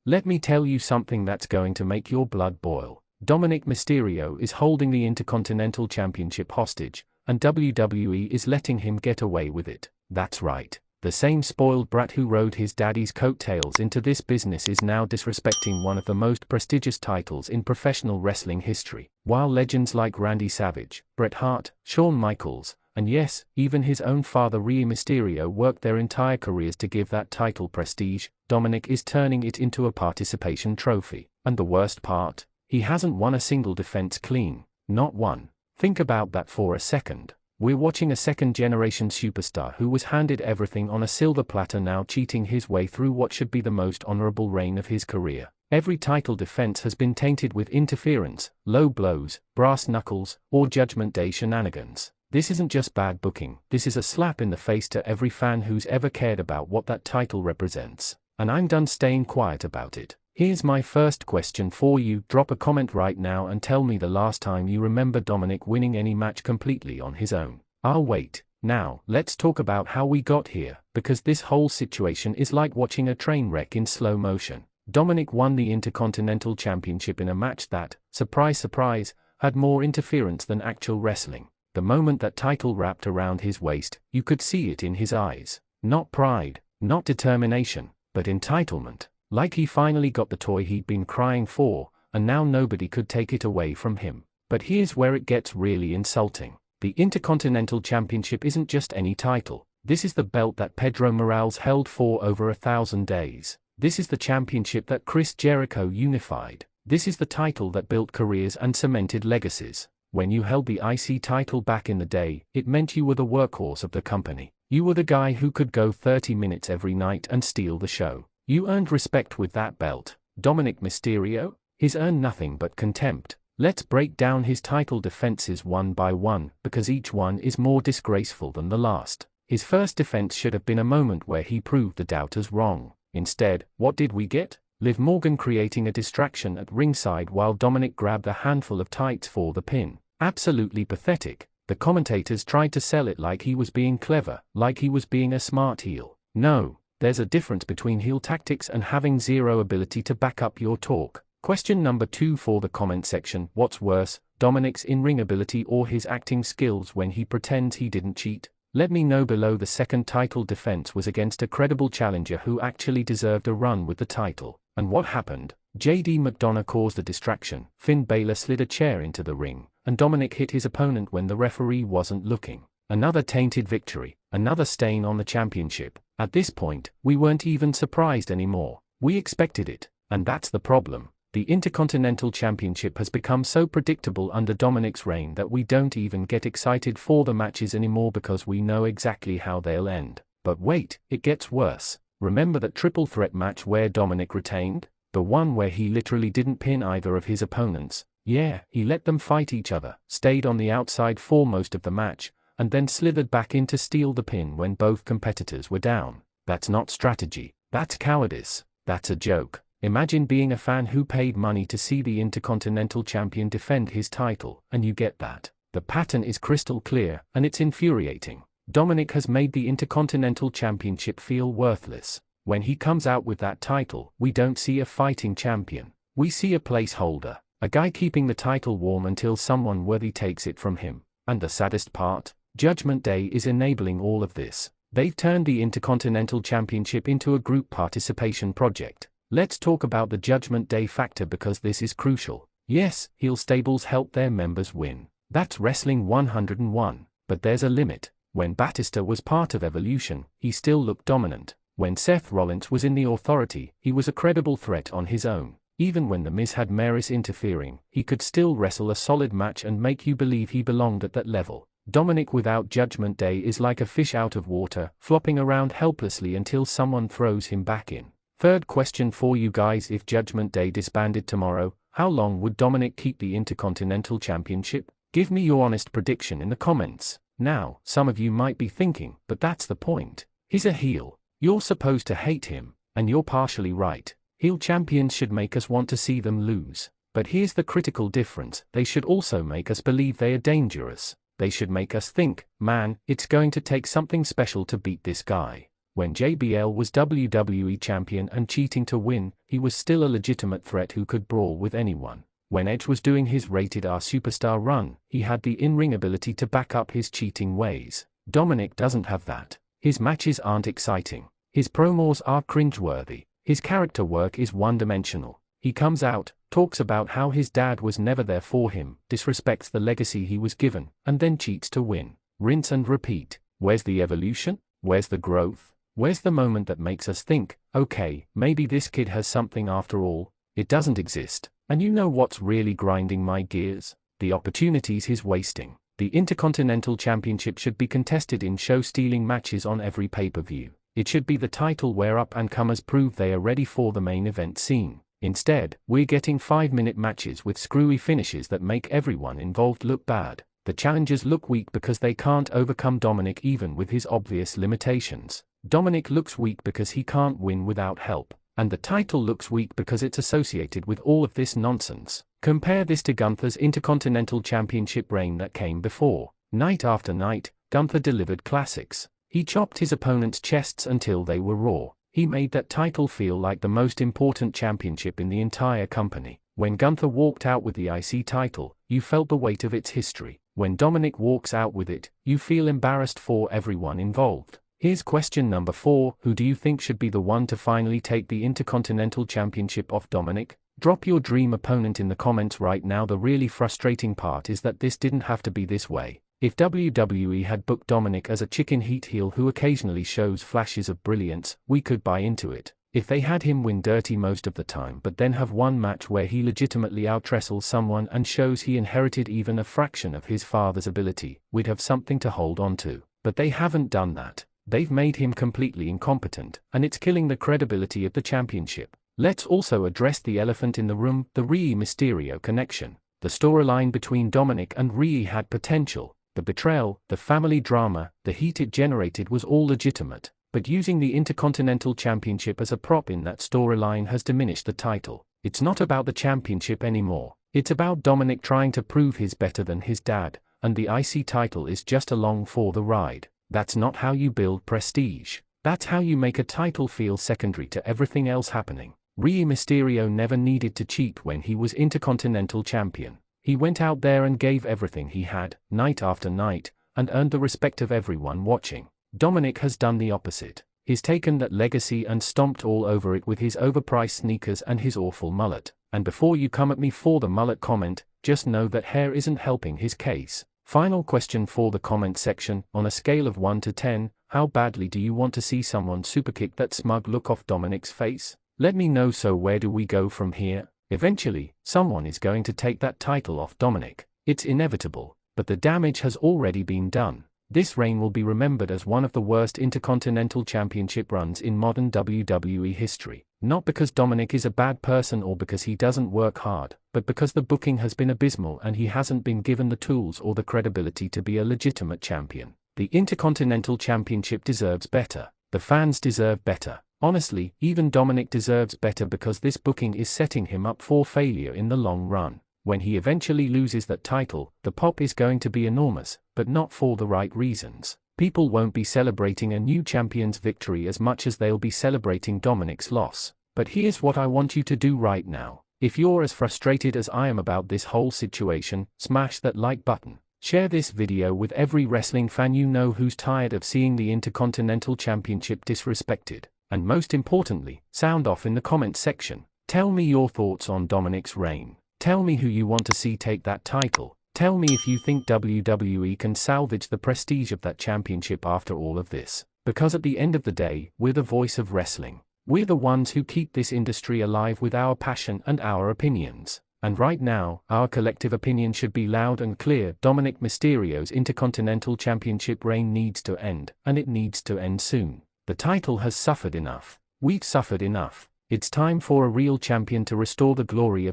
Let me tell you something that's going to make your blood boil. Dominik Mysterio is holding the Intercontinental Championship hostage, and WWE is letting him get away with it. That's right. The same spoiled brat who rode his daddy's coattails into this business is now disrespecting one of the most prestigious titles in professional wrestling history, while legends like Randy Savage, Bret Hart, Shawn Michaels, and yes, even his own father Rey Mysterio worked their entire careers to give that title prestige. Dominik is turning it into a participation trophy, and the worst part? He hasn't won a single defense clean, not one. Think about that for a second. We're watching a second-generation superstar who was handed everything on a silver platter now cheating his way through what should be the most honorable reign of his career. Every title defense has been tainted with interference, low blows, brass knuckles, or Judgment Day shenanigans. This isn't just bad booking, this is a slap in the face to every fan who's ever cared about what that title represents. And I'm done staying quiet about it. Here's my first question for you. Drop a comment right now and tell me the last time you remember Dominik winning any match completely on his own. I'll wait. Now, let's talk about how we got here, because this whole situation is like watching a train wreck in slow motion. Dominik won the Intercontinental Championship in a match that, surprise surprise, had more interference than actual wrestling. The moment that title wrapped around his waist, you could see it in his eyes. Not pride, not determination, but entitlement. Like he finally got the toy he'd been crying for, and now nobody could take it away from him. But here's where it gets really insulting. The Intercontinental Championship isn't just any title. This is the belt that Pedro Morales held for over 1,000 days. This is the championship that Chris Jericho unified. This is the title that built careers and cemented legacies. When you held the IC title back in the day, it meant you were the workhorse of the company. You were the guy who could go 30 minutes every night and steal the show. You earned respect with that belt. Dominik Mysterio? He's earned nothing but contempt. Let's break down his title defenses one by one, because each one is more disgraceful than the last. His first defense should have been a moment where he proved the doubters wrong. Instead, what did we get? Liv Morgan creating a distraction at ringside while Dominik grabbed a handful of tights for the pin. Absolutely pathetic. The commentators tried to sell it like he was being clever, like he was being a smart heel. No. There's a difference between heel tactics and having zero ability to back up your talk. Question number 2 for the comment section. What's worse, Dominik's in-ring ability or his acting skills when he pretends he didn't cheat? Let me know below. The second title defense was against a credible challenger who actually deserved a run with the title. And what happened? JD McDonagh caused a distraction, Finn Balor slid a chair into the ring, and Dominik hit his opponent when the referee wasn't looking. Another tainted victory, another stain on the championship. At this point, we weren't even surprised anymore. We expected it, and that's the problem. The Intercontinental Championship has become so predictable under Dominik's reign that we don't even get excited for the matches anymore because we know exactly how they'll end. But wait, it gets worse. Remember that triple threat match where Dominik retained? The one where he literally didn't pin either of his opponents. Yeah, he let them fight each other, stayed on the outside for most of the match, and then slithered back in to steal the pin when both competitors were down. That's not strategy. That's cowardice. That's a joke. Imagine being a fan who paid money to see the Intercontinental Champion defend his title, and you get that. The pattern is crystal clear, and it's infuriating. Dominik has made the Intercontinental Championship feel worthless. When he comes out with that title, we don't see a fighting champion. We see a placeholder. A guy keeping the title warm until someone worthy takes it from him. And the saddest part? Judgment Day is enabling all of this. They've turned the Intercontinental Championship into a group participation project. Let's talk about the Judgment Day factor because this is crucial. Yes, heel stables help their members win. That's Wrestling 101. But there's a limit. When Batista was part of Evolution, he still looked dominant. When Seth Rollins was in the Authority, he was a credible threat on his own. Even when The Miz had Maryse interfering, he could still wrestle a solid match and make you believe he belonged at that level. Dominik without Judgment Day is like a fish out of water, flopping around helplessly until someone throws him back in. Third question for you guys: if Judgment Day disbanded tomorrow, how long would Dominik keep the Intercontinental Championship? Give me your honest prediction in the comments. Now, some of you might be thinking, but that's the point. He's a heel. You're supposed to hate him, and you're partially right. Heel champions should make us want to see them lose. But here's the critical difference: they should also make us believe they are dangerous. They should make us think, man, it's going to take something special to beat this guy. When JBL was WWE champion and cheating to win, he was still a legitimate threat who could brawl with anyone. When Edge was doing his Rated R Superstar run, he had the in-ring ability to back up his cheating ways. Dominik doesn't have that. His matches aren't exciting. His promos are cringeworthy. His character work is one-dimensional. He comes out, talks about how his dad was never there for him, disrespects the legacy he was given, and then cheats to win. Rinse and repeat. Where's the evolution? Where's the growth? Where's the moment that makes us think, okay, maybe this kid has something after all? It doesn't exist. And you know what's really grinding my gears? The opportunities he's wasting. The Intercontinental Championship should be contested in show-stealing matches on every pay-per-view. It should be the title where up-and-comers prove they are ready for the main event scene. Instead, we're getting 5-minute matches with screwy finishes that make everyone involved look bad. The challengers look weak because they can't overcome Dominik even with his obvious limitations. Dominik looks weak because he can't win without help. And the title looks weak because it's associated with all of this nonsense. Compare this to Gunther's Intercontinental Championship reign that came before. Night after night, Gunther delivered classics. He chopped his opponents' chests until they were raw. He made that title feel like the most important championship in the entire company. When Gunther walked out with the IC title, you felt the weight of its history. When Dominik walks out with it, you feel embarrassed for everyone involved. Here's question number 4, who do you think should be the one to finally take the Intercontinental Championship off Dominik? Drop your dream opponent in the comments right now. The really frustrating part is that this didn't have to be this way. If WWE had booked Dominik as a chicken heat heel who occasionally shows flashes of brilliance, we could buy into it. If they had him win dirty most of the time but then have one match where he legitimately out-wrestles someone and shows he inherited even a fraction of his father's ability, we'd have something to hold on to. But they haven't done that. They've made him completely incompetent, and it's killing the credibility of the championship. Let's also address the elephant in the room, the Rey Mysterio connection. The storyline between Dominik and Rey had potential. The betrayal, the family drama, the heat it generated was all legitimate, but using the Intercontinental Championship as a prop in that storyline has diminished the title. It's not about the championship anymore. It's about Dominik trying to prove he's better than his dad, and the IC title is just along for the ride. That's not how you build prestige. That's how you make a title feel secondary to everything else happening. Rey Mysterio never needed to cheat when he was Intercontinental Champion. He went out there and gave everything he had, night after night, and earned the respect of everyone watching. Dominik has done the opposite. He's taken that legacy and stomped all over it with his overpriced sneakers and his awful mullet. And before you come at me for the mullet comment, just know that hair isn't helping his case. Final question for the comment section, on a scale of 1 to 10, how badly do you want to see someone superkick that smug look off Dominik's face? Let me know. So where do we go from here? Eventually, someone is going to take that title off Dominik. It's inevitable, but the damage has already been done. This reign will be remembered as one of the worst Intercontinental Championship runs in modern WWE history. Not because Dominik is a bad person or because he doesn't work hard, but because the booking has been abysmal and he hasn't been given the tools or the credibility to be a legitimate champion. The Intercontinental Championship deserves better. The fans deserve better. Honestly, even Dominik deserves better because this booking is setting him up for failure in the long run. When he eventually loses that title, the pop is going to be enormous, but not for the right reasons. People won't be celebrating a new champion's victory as much as they'll be celebrating Dominik's loss. But here's what I want you to do right now. If you're as frustrated as I am about this whole situation, smash that like button. Share this video with every wrestling fan you know who's tired of seeing the Intercontinental Championship disrespected. And most importantly, sound off in the comment section. Tell me your thoughts on Dominik's reign. Tell me who you want to see take that title. Tell me if you think WWE can salvage the prestige of that championship after all of this. Because at the end of the day, we're the voice of wrestling. We're the ones who keep this industry alive with our passion and our opinions. And right now, our collective opinion should be loud and clear. Dominik Mysterio's Intercontinental Championship reign needs to end, and it needs to end soon. The title has suffered enough. We've suffered enough. It's time for a real champion to restore the glory of